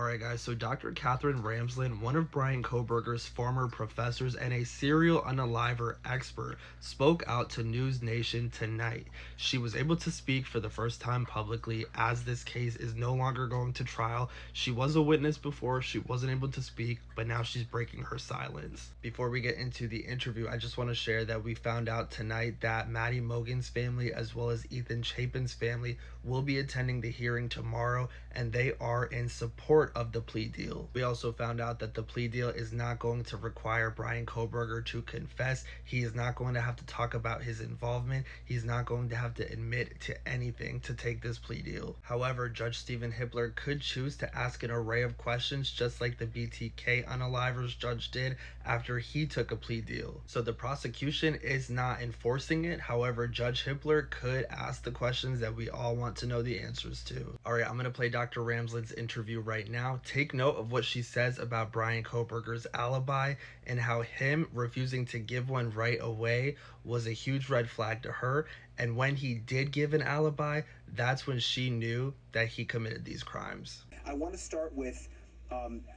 Alright guys, so Dr. Katherine Ramsland, one of Bryan Kohberger's former professors and a serial unaliver expert, spoke out to News Nation tonight. She was able to speak for the first time publicly as this case is no longer going to trial. She was a witness before, she wasn't able to speak, but now she's breaking her silence. Before we get into the interview, I just want to share that we found out tonight that Maddie Mogen's family as well as Ethan Chapin's family will be attending the hearing tomorrow, and they are in support of the plea deal. We also found out that the plea deal is not going to require Bryan Kohberger to confess. He is not going to have to talk about his involvement. He's not going to have to admit to anything to take this plea deal. However, Judge Stephen Hippler could choose to ask an array of questions just like the BTK unalivers judge did after he took a plea deal. So the prosecution is not enforcing it. However, Judge Hippler could ask the questions that we all want to know the answers to. Alright, I'm going to play Dr. Ramsland's interview right now. Take note of what she says about Bryan Kohberger's alibi and how him refusing to give one right away was a huge red flag to her. And when he did give an alibi, that's when she knew that he committed these crimes. I want to start with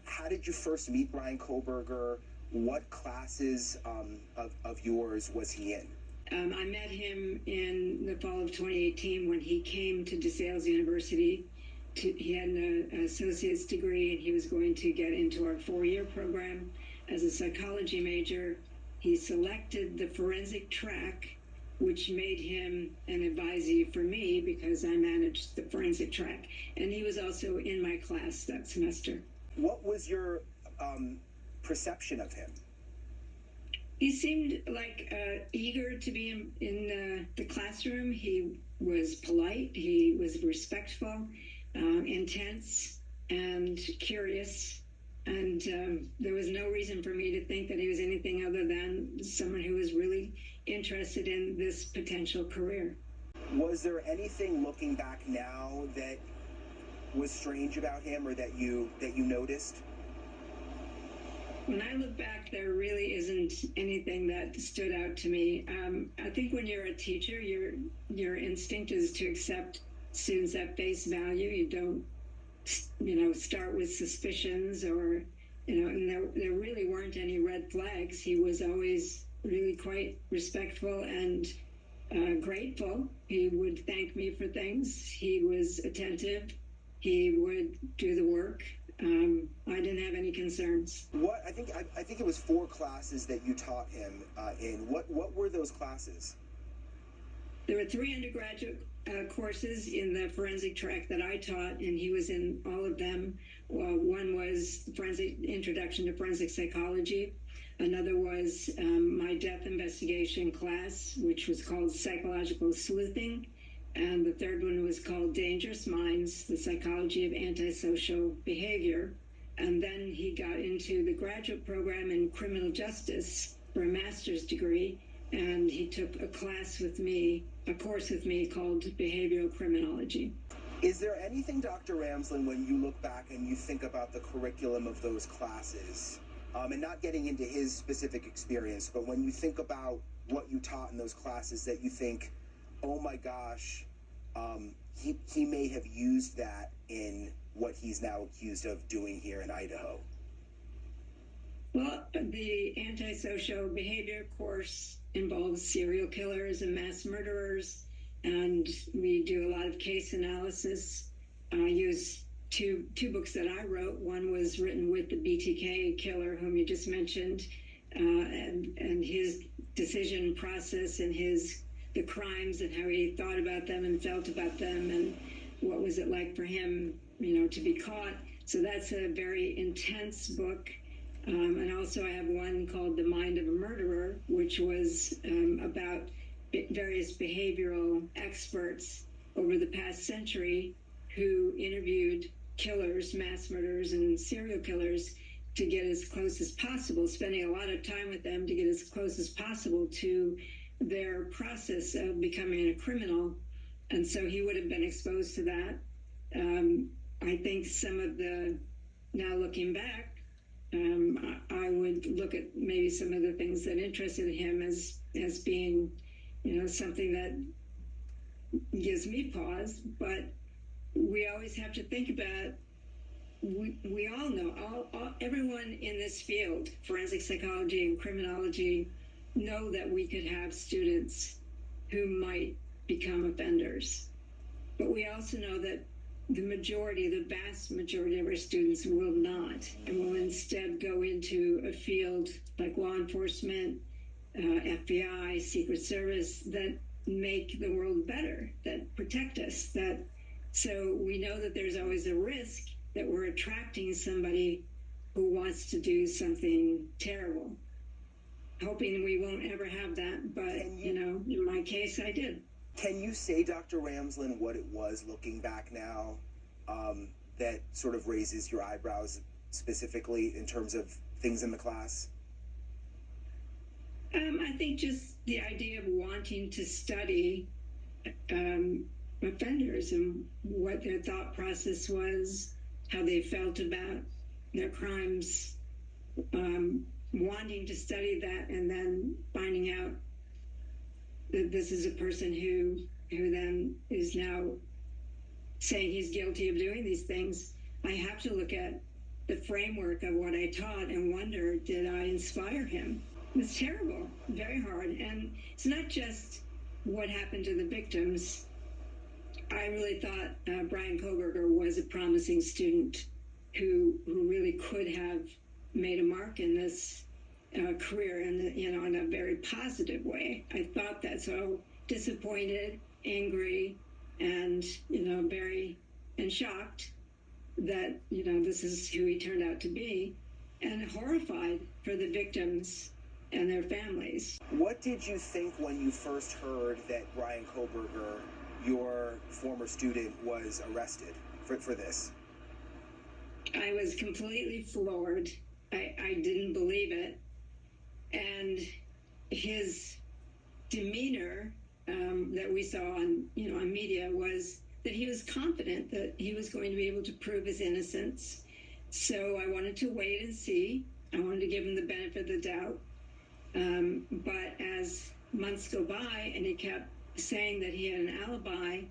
how did you first meet Bryan Kohberger? What classes of yours was he in? I met him in the fall of 2018 when he came to DeSales University. He had an associate's degree and he was going to get into our 4-year program as a psychology major. He selected the forensic track, which made him an advisee for me because I managed the forensic track. And he was also in my class that semester. What was your perception of him? He seemed like eager to be in the classroom. He was polite, he was respectful, intense, and curious. And there was no reason for me to think that he was anything other than someone who was really interested in this potential career. Was there anything looking back now that was strange about him or that you noticed? When I look back, there really isn't anything that stood out to me. I think when you're a teacher, your instinct is to accept students at face value. You don't, start with suspicions or, and there really weren't any red flags. He was always really quite respectful and grateful. He would thank me for things. He was attentive. He would do the work. I didn't have any concerns. I think it was 4 classes that you taught him in. What were those classes? There were 3 undergraduate courses in the forensic track that I taught, and he was in all of them. One was Introduction to Forensic Psychology. Another was my death investigation class, which was called Psychological Sleuthing. And the third one was called Dangerous Minds, the Psychology of Antisocial Behavior. And then he got into the graduate program in criminal justice for a master's degree. And he took a course with me called Behavioral Criminology. Is there anything, Dr. Ramsland, when you look back and you think about the curriculum of those classes, and not getting into his specific experience, but when you think about what you taught in those classes that you think, oh my gosh, he may have used that in what he's now accused of doing here in Idaho? Well, the antisocial behavior course involves serial killers and mass murderers, and we do a lot of case analysis. I use two books that I wrote. One was written with the BTK killer, whom you just mentioned, and his decision process and the crimes and how he thought about them and felt about them and what was it like for him, to be caught. So that's a very intense book. And also I have one called The Mind of a Murderer, which was about various behavioral experts over the past century who interviewed killers, mass murderers, and serial killers to get as close as possible, spending a lot of time with them to get as close as possible to their process of becoming a criminal. And so he would have been exposed to that. I think now looking back, I would look at maybe some of the things that interested him as being, something that gives me pause. But we always have to think about we all know, everyone in this field, forensic psychology and criminology, know that we could have students who might become offenders. But we also know that the vast majority of our students will not, and will instead go into a field like law enforcement, FBI, Secret Service, that make the world better, that protect us. So we know that there's always a risk that we're attracting somebody who wants to do something terrible. Hoping we won't ever have that, but in my case, I did. Can you say, Dr. Ramsland, what it was looking back now that sort of raises your eyebrows specifically in terms of things in the class? I think just the idea of wanting to study offenders and what their thought process was, how they felt about their crimes, wanting to study that, and then finding out that this is a person who then is now saying he's guilty of doing these things. I have to look at the framework of what I taught and wonder, did I inspire him? It's terrible, very hard. And it's not just what happened to the victims. I really thought Bryan Kohberger was a promising student who really could have made a mark in this career in a very positive way. I thought that. So disappointed, angry, and very shocked that this is who he turned out to be, and horrified for the victims and their families. What did you think when you first heard that Bryan Kohberger, your former student, was arrested for this? I was completely floored. I didn't believe it. And his demeanor that we saw on media was that he was confident that he was going to be able to prove his innocence. So I wanted to wait and see. I wanted to give him the benefit of the doubt. But as months go by and he kept saying that he had an alibi,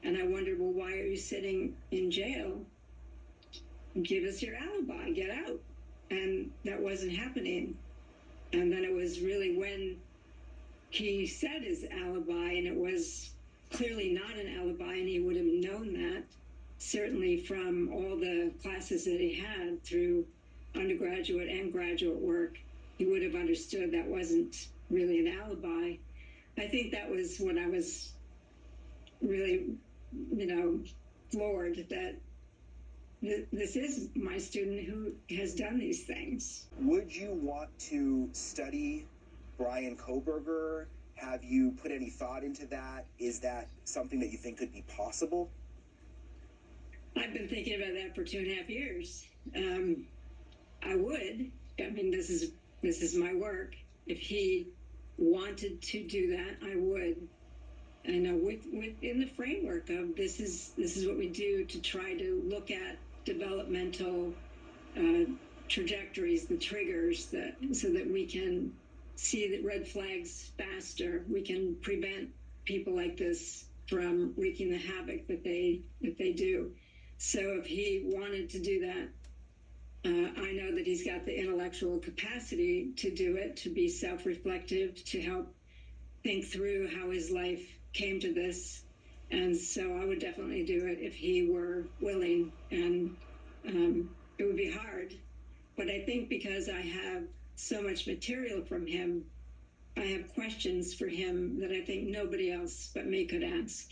and I wondered, well, why are you sitting in jail? Give us your alibi, get out. And that wasn't happening. And then it was really when he said his alibi, and it was clearly not an alibi, and he would have known that, certainly from all the classes that he had through undergraduate and graduate work. He would have understood that wasn't really an alibi. I think that was when I was really, floored that this is my student who has done these things. Would you want to study Bryan Kohberger? Have you put any thought into that? Is that something that you think could be possible? I've been thinking about that for 2.5 years. I would. I mean, this is my work. If he wanted to do that, I would. And within the framework of this is what we do to try to look at developmental trajectories, the triggers, so that we can see the red flags faster. We can prevent people like this from wreaking the havoc that they do. So if he wanted to do that, I know that he's got the intellectual capacity to do it, to be self-reflective, to help think through how his life came to this. And so I would definitely do it if he were willing. And it would be hard. But I think because I have so much material from him, I have questions for him that I think nobody else but me could ask.